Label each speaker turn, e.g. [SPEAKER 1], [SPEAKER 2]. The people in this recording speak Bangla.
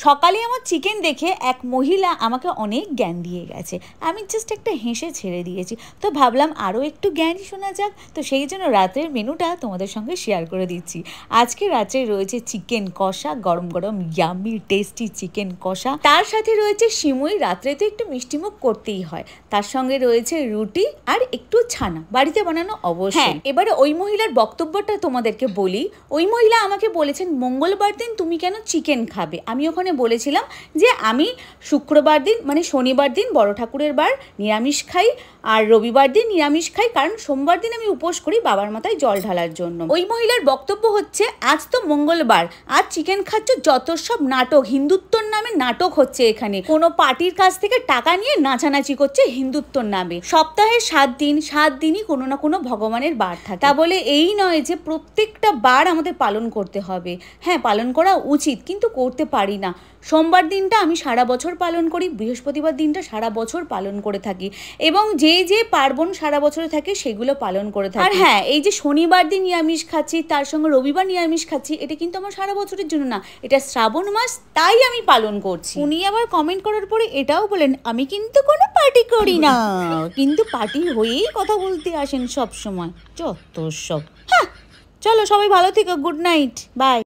[SPEAKER 1] সকালে আমার চিকেন দেখে এক মহিলা আমাকে অনেক জ্ঞান দিয়ে গেছে, আমি জাস্ট একটা হেসে ছেড়ে দিয়েছি। তো ভাবলাম আরও একটু জ্ঞান শোনা যাক, তো সেই জন্য রাতের মেনুটা তোমাদের সঙ্গে শেয়ার করে দিচ্ছি। আজকে রাত্রে রয়েছে চিকেন কষা, গরম গরম ইয়ামি টেস্টি চিকেন কষা, তার সাথে রয়েছে সিমুই, রাত্রে তো একটু মিষ্টিমুখ করতেই হয়, তার সঙ্গে রয়েছে রুটি আর একটু ছানা, বাড়িতে বানানো অবশ্যই। হ্যাঁ, এবারে ওই মহিলার বক্তব্যটা তোমাদেরকে বলি। ওই মহিলা আমাকে বলেছেন মঙ্গলবার দিন তুমি কেন চিকেন খাবে। আমি ওখানে বলেছিলাম যে আমি শুক্রবার দিন মানে শনিবার দিন বড় ঠাকুরের বার নিরামিষ খাই, আর রবিবার দিন নিরামিষ খাই, কারণ সোমবার দিন আমি উপোস করি বাবার মাথায় জল ঢালার জন্য। ওই মহিলার বক্তব্য হচ্ছে আজ তো মঙ্গলবার, আজ চিকেন খাচ্ছ, যত সব নাটক, হিন্দুত্বর নামে নাটক হচ্ছে এখানে, কোনো পার্টির কাছ থেকে টাকা নিয়ে নাচানাচি করছে হিন্দুত্বর নামে। সপ্তাহে 7 দিন, 7 দিনই কোনো না কোনো ভগবানের বার থাকে, তা বলে এই নয় যে প্রত্যেকটা বার আমাদের পালন করতে হবে। হ্যাঁ, পালন করা উচিত, কিন্তু করতে পারি না। সোমবার দিনটা আমি সারা বছর পালন করি, বৃহস্পতিবার দিনটা সারা বছর পালন করে থাকি, এবং যে যে পার্বণ সারা বছরে থাকে সেগুলো পালন করে থাকি। আর হ্যাঁ, এই যে শনিবার দিন নিরামিষ খাচ্ছি, তার সঙ্গে রবিবার নিরামিষ খাচ্ছি, এটা কিন্তু আমার সারা বছরের জন্য না, এটা শ্রাবণ মাস, তাই আমি পালন করছি। উনি আবার কমেন্ট করার পরে এটাও বলেন আমি কিন্তু কোনো পার্টি করি না, কিন্তু পার্টি হয়েই কথা বলতে আসেন সব সময়, যত সব। হ্যাঁ, চলো সবাই ভালো থেকো, গুড নাইট, বাই।